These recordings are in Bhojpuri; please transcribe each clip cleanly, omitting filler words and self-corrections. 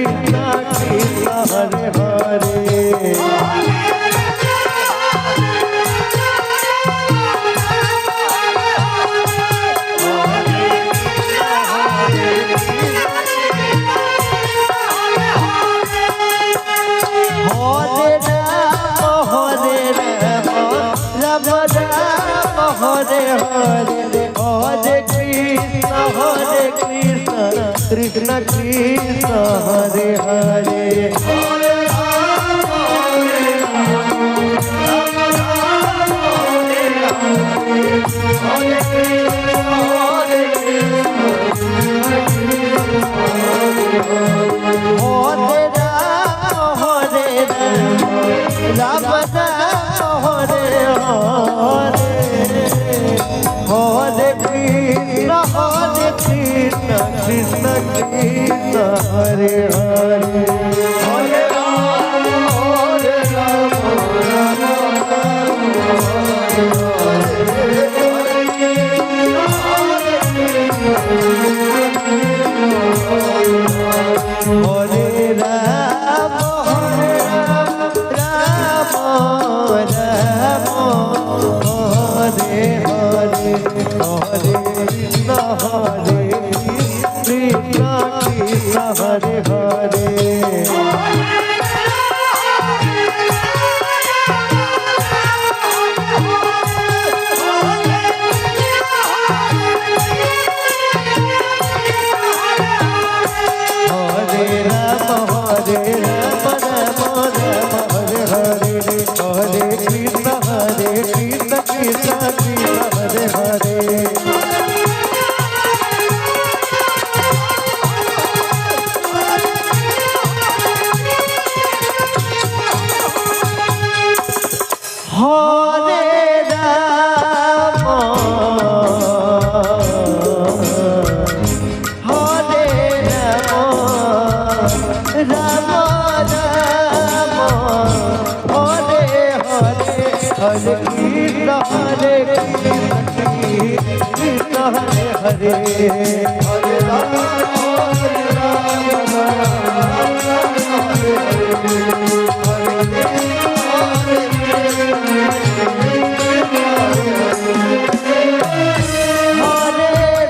Krishna Krishna Hare Hare Krishna Krishna Hare Hare Krishna Krishna Hare Hare Hare Ram Hare Ram Hare Hare Hare Krishna Krishna Hare Hare Hare Ram Hare Krishna Hare Hare Hare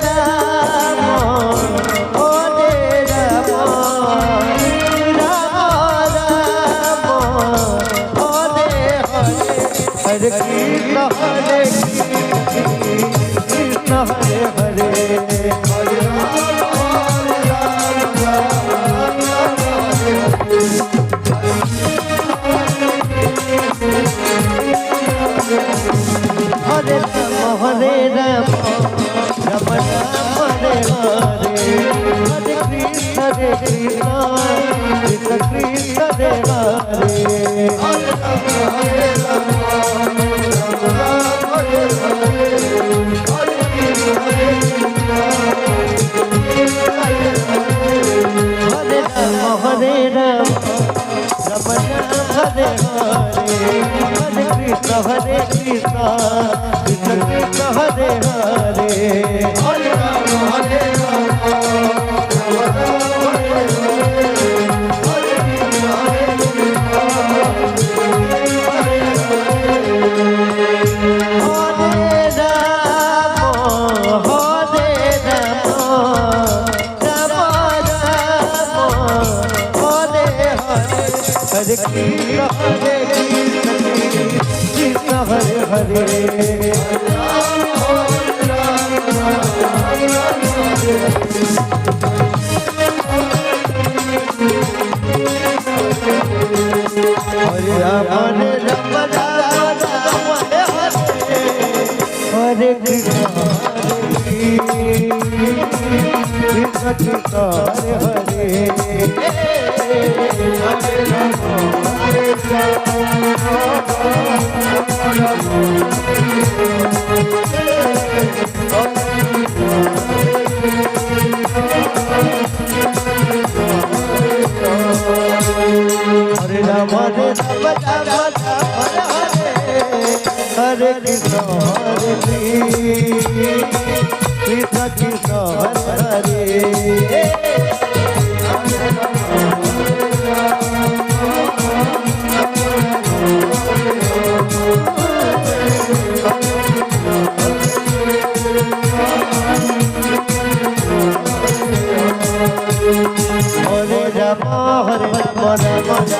Ram Hare Ram Ram Ram Hare Hare Hare Krishna Krishna Krishna Hare Hare Hare Ram Hare Ram Ram Ram Hare Hare Hare Krishna Hare Krishna Krishna Krishna Hare Hare Hare Ram Hare Ram Ram Ram Hare Hare Hare Krishna Hare Krishna Hare Krishna Hare Hare Hare Ram Hare Ram Hare Krishna Krishna Krishna Hare Hare Hare Ram Hare Krishna Hare Krishna Krishna Hare Hare Hare Rama Hare Rama Rama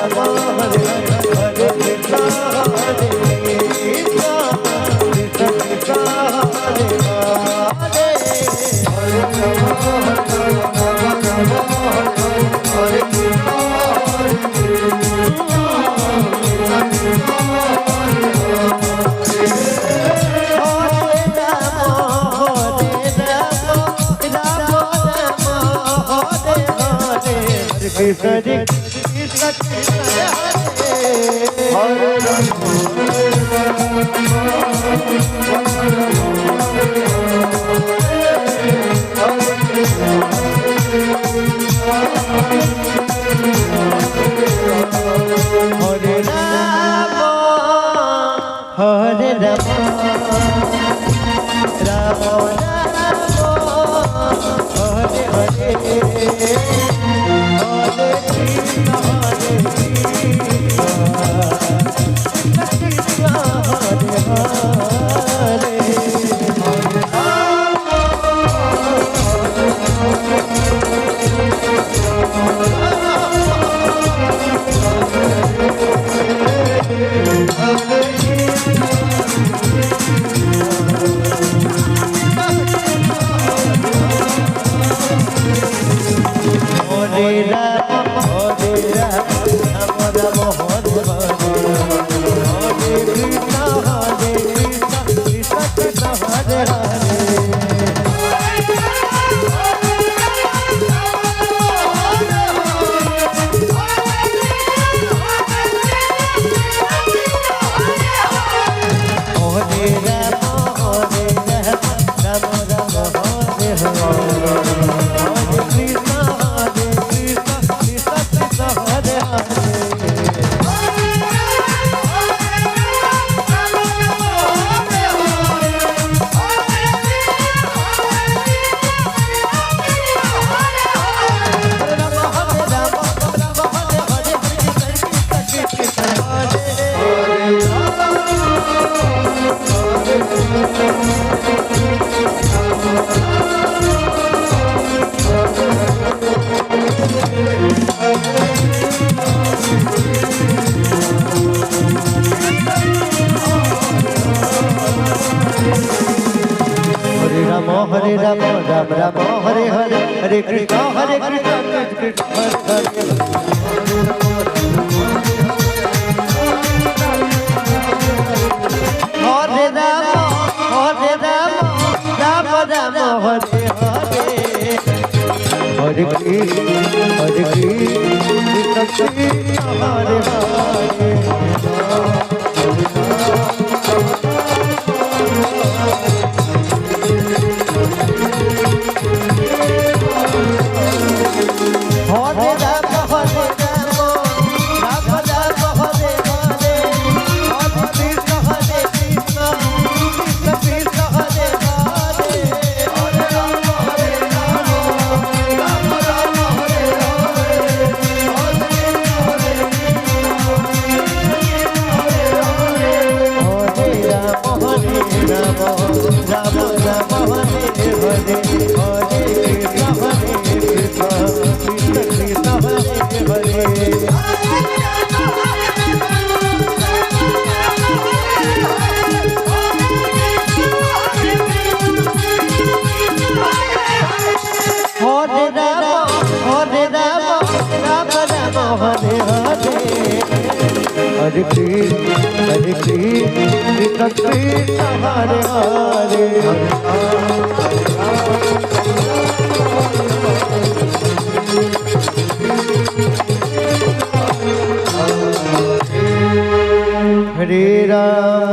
Rama Hare Hare Hare Krishna Hare Krishna Krishna Krishna Hare Hare Hare Rama Hare Rama Rama Rama Hare Krishna Hare Krishna Krishna Krishna Hare Rama Hare Rama Rama Rama Hare Hare Hare Krishna Hare Krishna Krishna Krishna Hare Hare Rama Rama Hare Hare Hare Krishna Krishna Krishna Hare Hare Hare Krishna Krishna Krishna Hare Hare Hare Rama